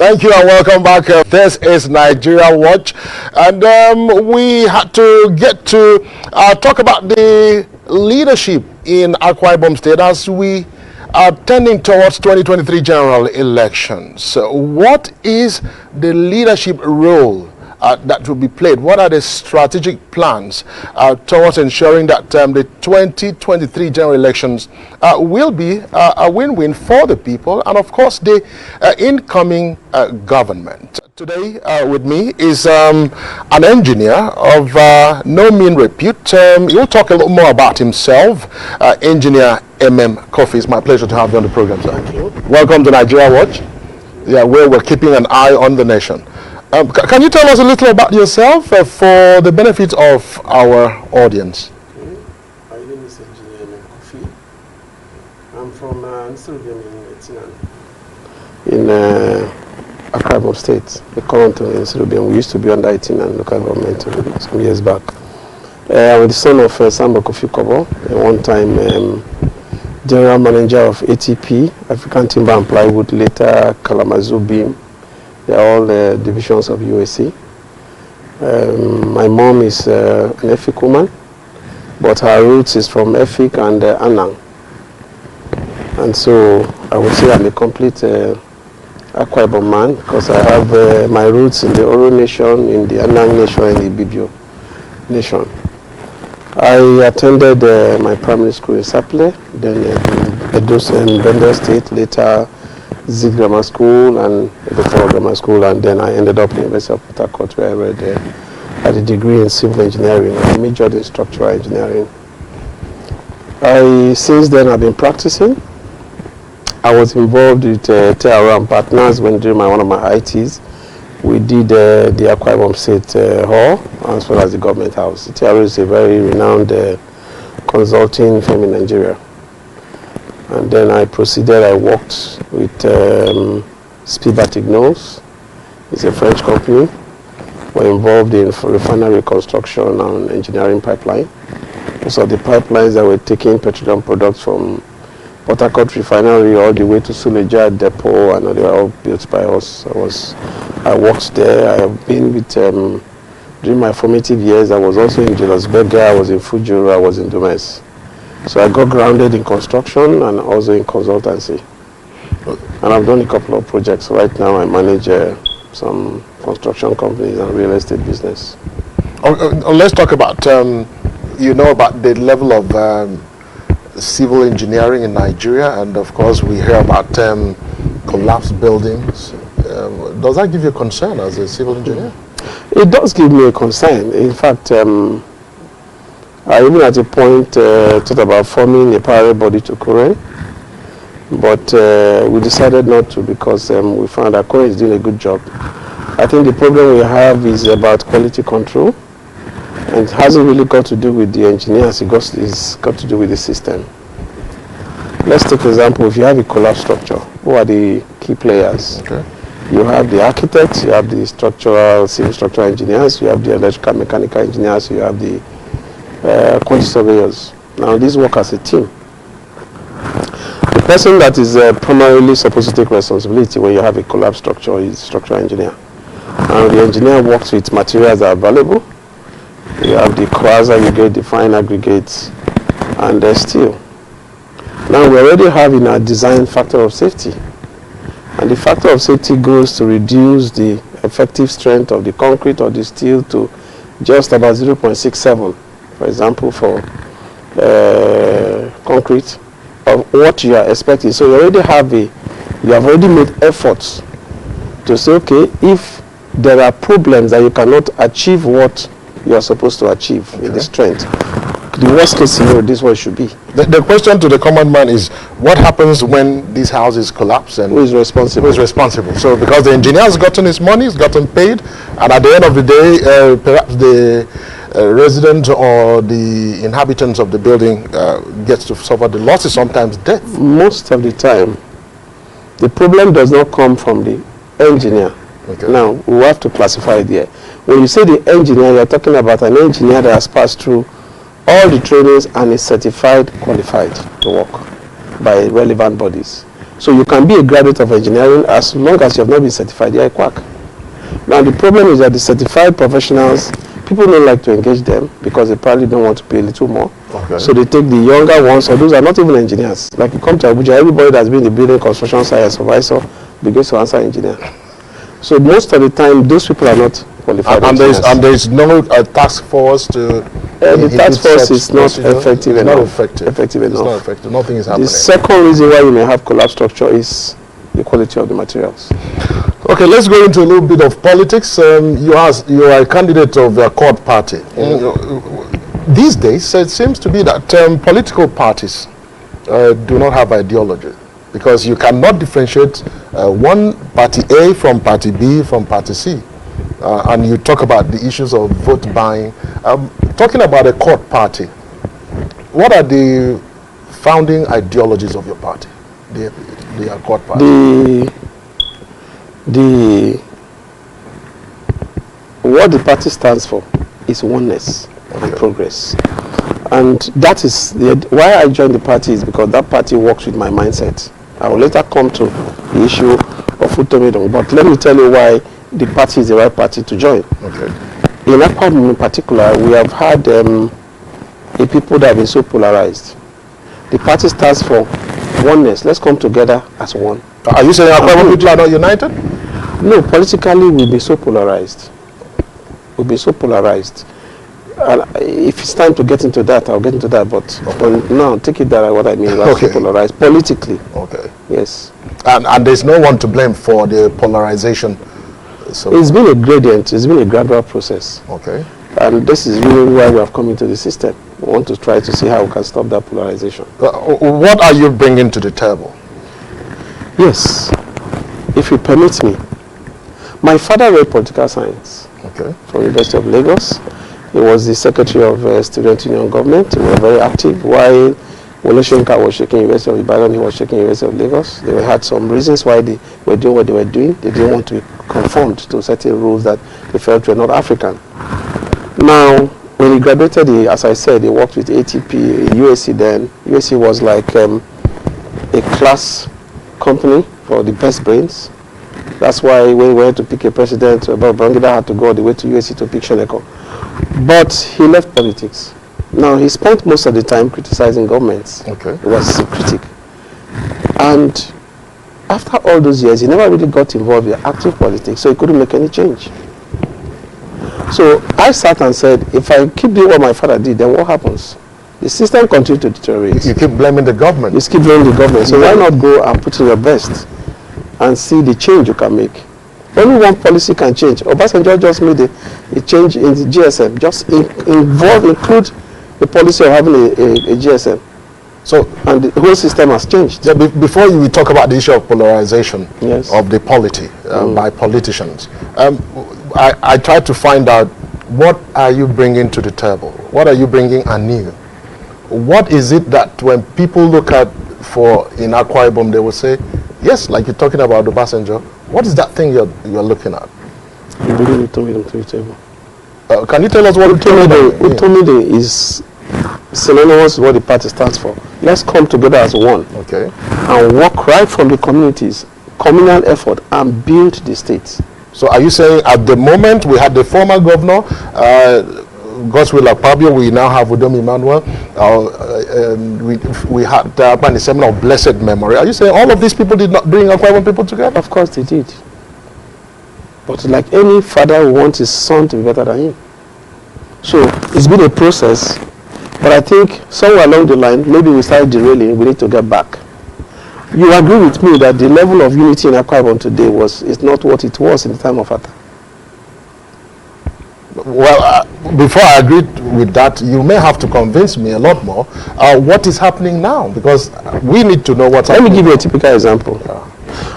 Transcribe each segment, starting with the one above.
Thank you and welcome back. This is Nigeria Watch, and we had to get to talk about the leadership in AKWA IBOM State as we are tending towards 2023 general elections. What is the leadership role that will be played? What are the strategic plans towards ensuring that the 2023 general elections will be a win-win for the people and, of course, the incoming government? Today with me is an engineer of no mean repute. He'll talk a little more about himself. Engineer Emem Coffie. It's my pleasure to have you on the program, sir. Thank you. Welcome to Nigeria Watch. Yeah, where we're keeping an eye on the nation. Can you tell us a little about yourself for the benefit of our audience? Okay. My name is Engineer Emem Coffie. I'm from in AKWA IBOM State, the current in Nsrubiam. We used to be under 18 and local government some years back. I'm the son of Sambo Kofi Kobo, a one-time general manager of ATP, African Timber and Plywood, later Kalamazoo Beam. They are all divisions of USC. My mom is an Efik woman, but her roots is from Efik and Anang. And so I would say I'm a complete AKWA IBOM man because I have my roots in the Oro Nation, in the Anang Nation, and the Ibibio Nation. I attended my primary school in Saple, then in Bender State, later Zig Grammar School and Bethel Grammar School, and then I ended up in the University of Port Harcourt where I read had a degree in civil engineering and majored in structural engineering. Since then I've been practicing. I was involved with TStv and partners when during one of my ITs. We did the AKWA IBOM State Hall as well as the government house. TStv is a very renowned consulting firm in Nigeria. And then I proceeded, I worked with Spibatignos. It's a French company. We're involved in refinery construction and engineering pipeline. So the pipelines that were taking petroleum products from Port Harcourt refinery all the way to Suleja depot, and they were all built by us. I worked there. I have been with, during my formative years, I was also in Julius Berger, I was in Fujuru, I was in Dumes. So I got grounded in construction and also in consultancy. And I've done a couple of projects. Right now I manage some construction companies and real estate business. Let's talk about, about the level of civil engineering in Nigeria, and of course we hear about collapsed buildings. Does that give you a concern as a civil engineer? It does give me a concern. In fact, I even at a point thought about forming a parallel body to Korea, but we decided not to because we found that Korea is doing a good job. I think the problem we have is about quality control, and it hasn't really got to do with the engineers, it's got to do with the system. Let's take an example. If you have a collapsed structure, who are the key players? Okay. You have the architects, you have the civil structural engineers, you have the electrical mechanical engineers, you have the quantity surveyors. Now these work as a team. The person that is primarily supposed to take responsibility when you have a collapsed structure is the structural engineer. And the engineer works with materials that are valuable. You have the quasi-aggregate, the fine aggregates, and the steel. Now we already have in our design factor of safety. And the factor of safety goes to reduce the effective strength of the concrete or the steel to just about 0.67. For example, for concrete, of what you are expecting. So you have already made efforts to say, okay, if there are problems that you cannot achieve what you are supposed to achieve in the strength, the worst case scenario, this is what it should be. The question to the common man is, what happens when these houses collapse, and who is responsible? Who is responsible? So because the engineer has gotten his money, he's gotten paid, and at the end of the day, perhaps the resident or the inhabitants of the building gets to suffer the losses, sometimes death. Most of the time, the problem does not come from the engineer. Okay. Now, we have to classify it here. When you say the engineer, you're talking about an engineer that has passed through all the trainings and is certified, qualified to work by relevant bodies. So you can be a graduate of engineering as long as you have not been certified. You're a quack. Now the problem is that the certified professionals, people don't like to engage them because they probably don't want to pay a little more. Okay. So they take the younger ones, or those are not even engineers. Like you come to Abuja, everybody that's been in the building construction site as supervisor begins to answer engineer. So most of the time, those people are not qualified. And there's no task force to. The task force is not effective enough. Not effective. Effective enough. It's not effective. Nothing is happening. The second reason why you may have collapse structure is the quality of the materials. Okay, let's go into a little bit of politics. You are a candidate of the AKWA party. These days, it seems to be that political parties do not have ideology, because you cannot differentiate one party A from party B from party C. And you talk about the issues of vote buying. Talking about a AKWA party, what are the founding ideologies of your party, the AKWA party? What the party stands for is oneness and progress. And that is why I joined the party, is because that party works with my mindset. I will later come to the issue of Utomidong, but let me tell you why the party is the right party to join. Okay. In AKWA in particular, we have had a people that have been so polarized. The party stands for oneness. Let's come together as one. Are you saying AKWA people are not united? No, politically we've been so polarized. We've been so polarized. And if it's time to get into that, I'll get into that. But now, take it that what I mean. We're so polarized politically. Okay. Yes. And there's no one to blame for the polarization. So it's been a gradient. It's been a gradual process. Okay. And this is really why we have come into the system. We want to try to see how we can stop that polarization. What are you bringing to the table? Yes, if you permit me. My father read political science from the University of Lagos. He was the secretary of Student Union Government. He was very active. While Woloshenka was shaking University of Ibadan, he was shaking University of Lagos. They had some reasons why they were doing what they were doing. They didn't want to be conformed to certain rules that they felt were not African. Now, when he graduated, as I said, he worked with ATP, USC then. USC was like a class company for the best brains. That's why when we went to pick a president, Babangida had to go all the way to USC to pick Shoneko. But he left politics. Now, he spent most of the time criticizing governments. Okay. He was a critic. And after all those years, he never really got involved in active politics, so he couldn't make any change. So I sat and said, if I keep doing what my father did, then what happens? The system continues to deteriorate. You keep blaming the government. You keep blaming the government. So why not go and put in your best and see the change you can make? Only one policy can change. Obasanjo just made a change in the GSM. Just include the policy of having a GSM. So, and the whole system has changed. Yeah, before we talk about the issue of polarization of the polity by politicians, I tried to find out, what are you bringing to the table? What are you bringing anew? What is it that when people look at in AKWA IBOM, they will say, yes, like you're talking about the Obasanjo, what is that thing you're looking at? You bring Utomidong to the table. Can you tell us what Utomidong is synonymous with what the party stands for. Let's come together as one. Okay. And work right from the communities, communal effort, and build the state. So are you saying at the moment we had the former governor, Godswill Akpabio, we now have Udom Emmanuel, we had the seminar of blessed memory. Are you saying all of these people did not bring AKWA IBOM people together? Of course they did. But like any father who wants his son to be better than him. So it's been a process, but I think somewhere along the line, maybe we started derailing, we need to get back. You agree with me that the level of unity in AKWA IBOM today is not what it was in the time of Atta? Well, before I agree with that, you may have to convince me a lot more. What is happening now? Because we need to know what's happening. Let me give you a typical example.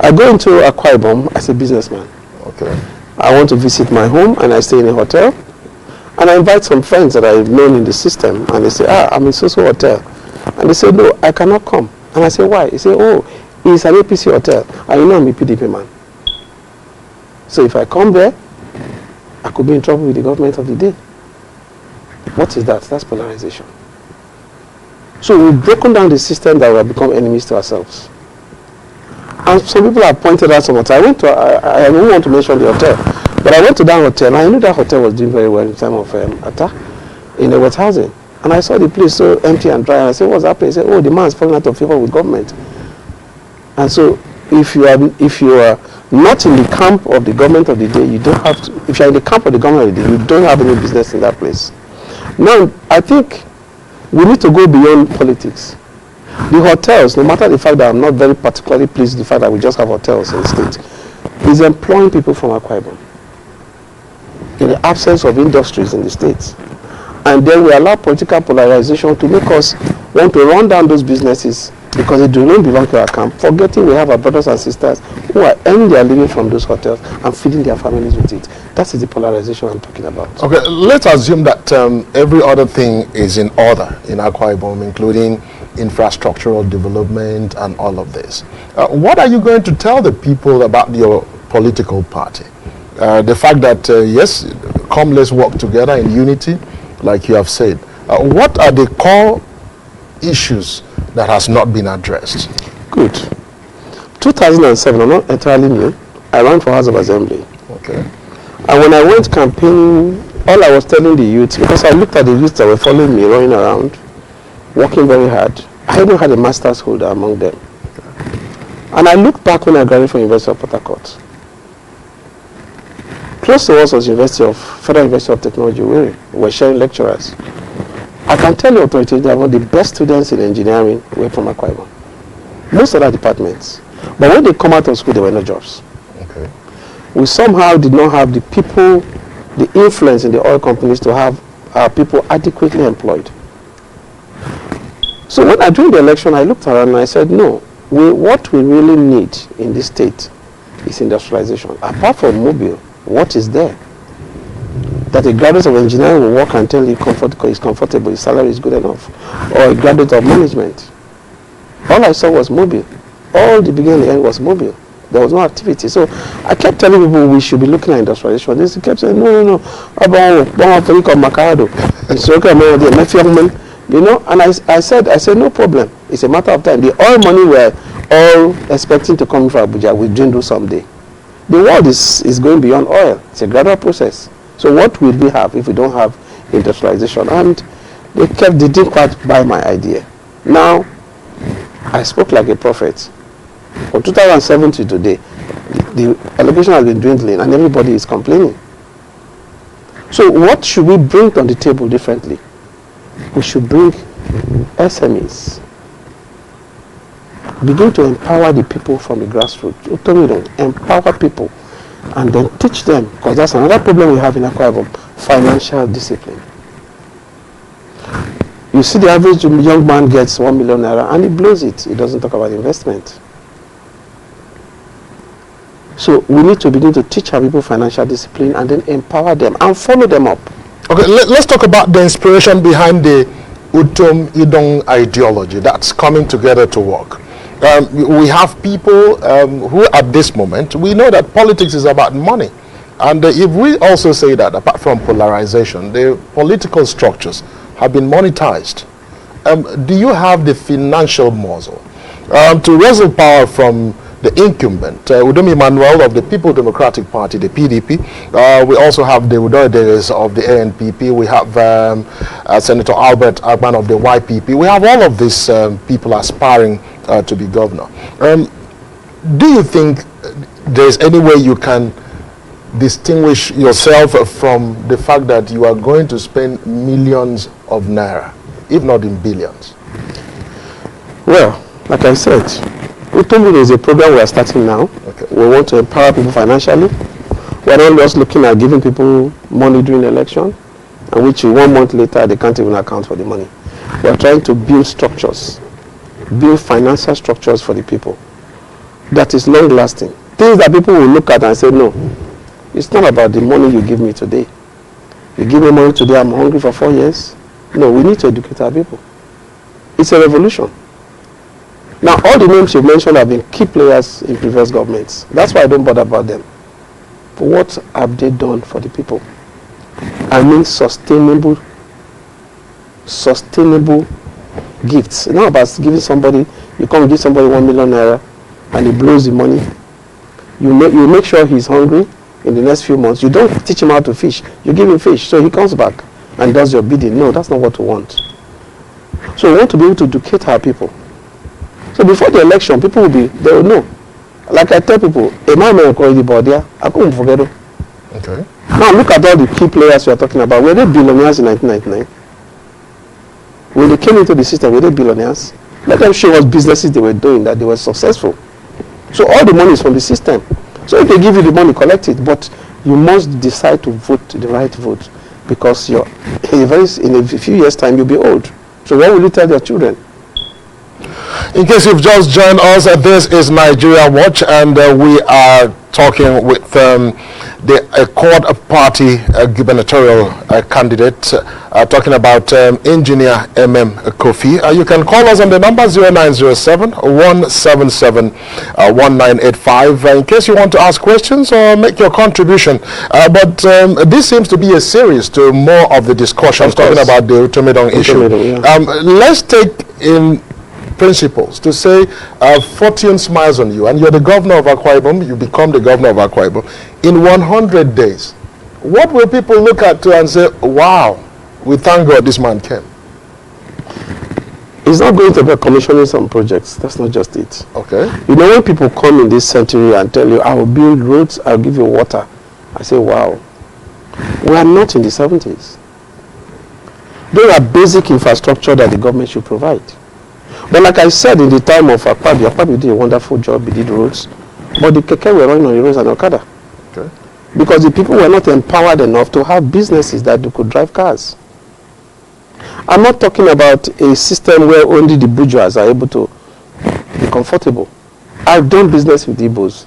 I go into AKWA IBOM as a businessman. Okay. I want to visit my home and I stay in a hotel. And I invite some friends that I've known in the system. And they say, I'm in so-so hotel. And they say, no, I cannot come. And I say, why? They say, oh, it's an APC hotel. And you know I'm a PDP man. So if I come there, I could be in trouble with the government of the day. What is that? That's polarization. So we've broken down the system that we have become enemies to ourselves. And some people have pointed out some hotel. I don't want to mention the hotel, but I went to that hotel, and I knew that hotel was doing very well in time of attack in the wet housing. And I saw the place so empty and dry, and I said, what's happening? He said, oh, the man's falling out of favor with government. And so if you are not in the camp of the government of the day, you don't have to. If you are in the camp of the government of the day, you don't have any business in that place. Now, I think we need to go beyond politics. The hotels, no matter the fact that I'm not very particularly pleased with the fact that we just have hotels in the state, is employing people from AKWA IBOM in the absence of industries in the state. And then we allow political polarization to make us want to run down those businesses because they do not belong to our camp, forgetting we have our brothers and sisters who are earning their living from those hotels and feeding their families with it. That is the polarization I'm talking about. Okay, let's assume that every other thing is in order in AKWA IBOM, including infrastructural development and all of this. What are you going to tell the people about your political party? The fact that, yes, come let's work together in unity, like you have said. What are the core issues that has not been addressed? Good. 2007, I'm not entirely new. I ran for House of Assembly. Okay. And when I went campaigning, all I was telling the youth, because I looked at the youth that were following me, running around, working very hard. I even had a master's holder among them. And I looked back when I graduated from University of Port Harcourt. Close to us was Federal University of Technology, we were sharing lecturers. I can tell you authoritatively that one of the best students in engineering were from AKWA IBOM. Most other departments. But when they come out of school, there were no jobs. Okay. We somehow did not have the people, the influence in the oil companies to have our people adequately employed. So when during the election, I looked around and I said, no, what we really need in this state is industrialization. Apart from mobile, what is there? That a graduate of engineering will work until he's comfortable, his salary is good enough. Or a graduate of management. All I saw was mobile. All the beginning and the end was mobile. There was no activity. So I kept telling people we should be looking at industrialization. They kept saying, no. You know, and I said, no problem. It's a matter of time. The oil money we're all expecting to come from Abuja, we didn't do someday. The world is going beyond oil. It's a gradual process. So what will we have if we don't have industrialization? And they didn't quite buy my idea. Now, I spoke like a prophet. From 2007 to today, the allocation has been dwindling and everybody is complaining. So what should we bring on the table differently? We should bring SMEs. Begin to empower the people from the grassroots. Empower people and then teach them, because that's another problem we have in AKWA IBOM, financial discipline. You see the average young man gets 1 million naira and he blows it. He doesn't talk about investment. So we need to begin to teach our people financial discipline and then empower them and follow them up. Okay, let's talk about the inspiration behind the Utom Idong ideology that's coming together to work. We have people who at this moment, we know that politics is about money. And if we also say that, apart from polarization, the political structures have been monetized. Do you have the financial muscle to wrestle power from the incumbent, Udom Emmanuel of the People Democratic Party, the PDP? We also have the Udoides of the ANPP. We have Senator Albert Agban of the YPP. We have all of these people aspiring to be governor. Do you think there's any way you can distinguish yourself from the fact that you are going to spend millions of naira, if not in billions? Well, like I said, Utombi is a program we are starting now. Okay. We want to empower people financially. We are not just looking at giving people money during the election, and which 1 month later they can't even account for the money. We are trying to build structures, build financial structures for the people that is long lasting. Things that people will look at and say, no, it's not about the money you give me today. You give me money today, I'm hungry for 4 years. No, we need to educate our people. It's a revolution. Now, all the names you mentioned have been key players in previous governments. That's why I don't bother about them. But what have they done for the people? I mean sustainable gifts. It's not about giving somebody, you come give somebody 1 million naira and he blows the money. You make sure he's hungry in the next few months. You don't teach him how to fish. You give him fish, so he comes back and does your bidding. No, that's not what we want. So we want to be able to educate our people. So before the election, people they will know. Like I tell people, Emem already bought there. I couldn't forget it. Okay. Now look at all the key players we are talking about. Were they billionaires in 1999? When they came into the system, were they billionaires? Let them show us businesses they were doing that they were successful. So all the money is from the system. So if they give you the money, collect it. But you must decide to vote the right vote, because in a few years' time you'll be old. So what will you tell your children? In case you've just joined us, this is Nigeria Watch, and we are talking with the AKWA party gubernatorial candidate, talking about engineer Emem Coffie. You can call us on the number 0907-177-1985 in case you want to ask questions or make your contribution. But this seems to be a series to more of the discussions talking about the Utomedong issue. Yeah. Let's take in principles to say fortune smiles on you and you're the governor of Akwa Ibom, you become the governor of Akwa Ibom. In 100 days, what will people look at to and say, wow, we thank God this man came? It's not going to be commissioning some projects. That's not just it. Okay. You know, when people come in this century and tell you, I will build roads, I'll give you water, I say, wow. We are not in the 70s. There are basic infrastructure that the government should provide. But like I said, in the time of Akwabi did a wonderful job, he did roads. But the keke were running on the roads and Okada. Okay. Because the people were not empowered enough to have businesses that they could drive cars. I'm not talking about a system where only the bourgeois are able to be comfortable. I've done business with Igbos.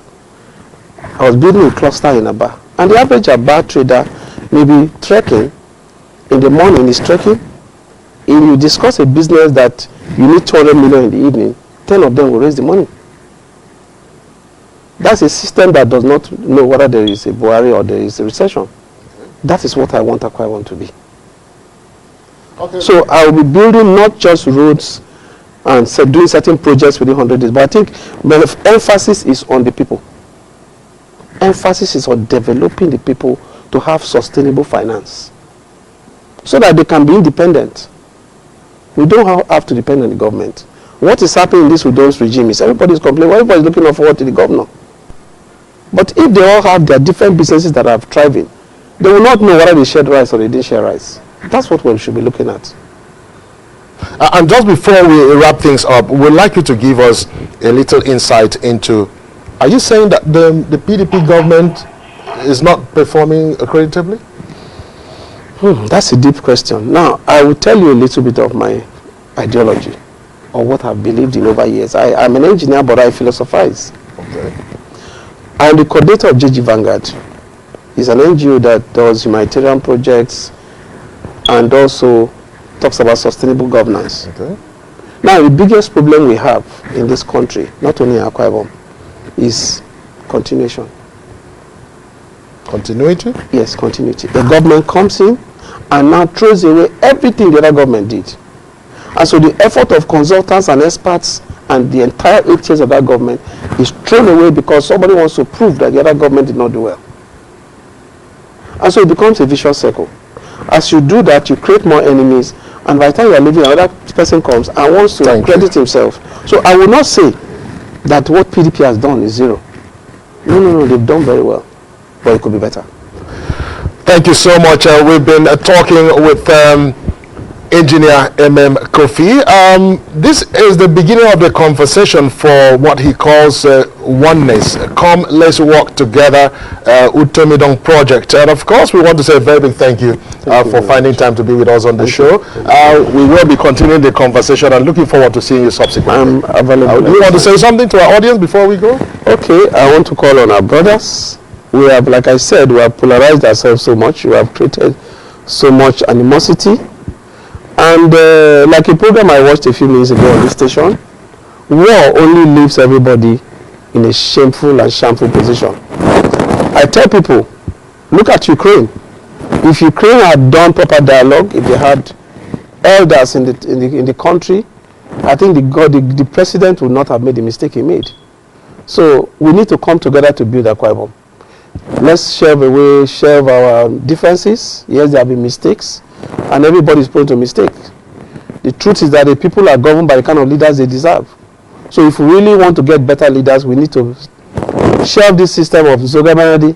I was building a cluster in Aba. And the average Aba trader may be trekking. In the morning, he's trekking. If you discuss a business that you need 200 million in the evening, 10 of them will raise the money. That's a system that does not know whether there is a Buhari or there is a recession. That is what I want Akwa Ibom to be. Okay. So I will be building not just roads and doing certain projects within 100 days, but I think the emphasis is on the people. Emphasis is on developing the people to have sustainable finance so that they can be independent. We don't have to depend on the government. What is happening in this Udon's regime is everybody is complaining, everybody is looking forward to the governor. But if they all have their different businesses that are thriving, they will not know whether they shared rice or they didn't share rice. That's what we should be looking at. And just before we wrap things up, we'd like you to give us a little insight into, are you saying that the PDP government is not performing accreditably? That's a deep question. Now, I will tell you a little bit of my ideology or what I've believed in over years. I'm an engineer, but I philosophize. Okay. I'm the coordinator of JG Vanguard. It's an NGO that does humanitarian projects and also talks about sustainable governance. Okay. Now, the biggest problem we have in this country, not only in Akwa Ibom, is continuation. Continuity? Yes, continuity. The government comes in and now throws away everything the other government did. And so the effort of consultants and experts and the entire 8 years of that government is thrown away because somebody wants to prove that the other government did not do well. And so it becomes a vicious circle. As you do that, you create more enemies, and by the time you are leaving, another person comes and wants to credit himself. So I will not say that what PDP has done is zero. No, they've done very well, but it could be better. Thank you so much. We've been talking with Engineer Emem Coffie. This is the beginning of the conversation for what he calls oneness. Come, let's work together, Utomedong project. And of course, we want to say a very big thank you for finding time to be with us on the show. We will be continuing the conversation and looking forward to seeing you subsequently. I'm available. Do you want to say something to our audience before we go? Okay, I want to call on our brothers. We have, like I said, we have polarized ourselves so much. We have created so much animosity. And like a program I watched a few minutes ago on this station, war only leaves everybody in a shameful and shameful position. I tell people, look at Ukraine. If Ukraine had done proper dialogue, if they had elders in the country, I think the president would not have made the mistake he made. So we need to come together to build Akwa Ibom. Let's shelve our differences. Yes, there have been mistakes, and everybody is prone to mistake. The truth is that the people are governed by the kind of leaders they deserve. So if we really want to get better leaders, we need to shelve this system of Zogabanadi.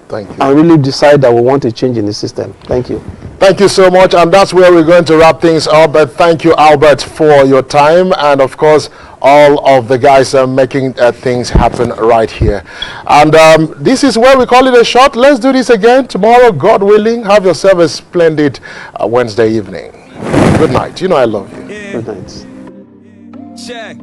Thank you. And really decide that we want a change in the system. Thank you. Thank you so much, and that's where we're going to wrap things up. But thank you, Albert, for your time, and of course, all of the guys are making things happen right here. And this is where we call it a shot. Let's do this again tomorrow, God willing. Have yourself a splendid Wednesday evening. Good night. You know I love you. Yeah. Good night. Check.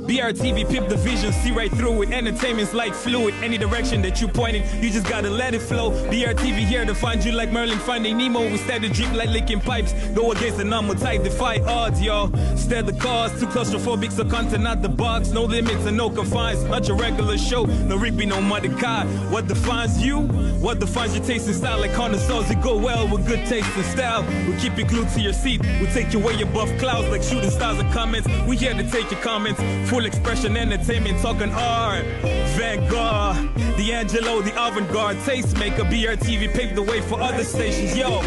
BRTV, pip the vision, see right through it. Entertainment's like fluid. Any direction that you pointing, you just gotta let it flow. BRTV here to find you like Merlin finding Nemo. Instead of drip like licking pipes. Go against the normal type, defy odds, y'all. Instead the cause, too claustrophobic, so content out the box. No limits and no confines. Not your regular show, no reaping, no Mordecai. What defines you? What defines your taste and style? Like connoisseurs, it go well with good taste and style. We'll keep you glued to your seat. We'll take you way above clouds like shooting stars and comments. We here to take your comments. Full expression, entertainment, talking art. Vanguard, D'Angelo, the avant-garde tastemaker. BRTV paved the way for other stations, yo.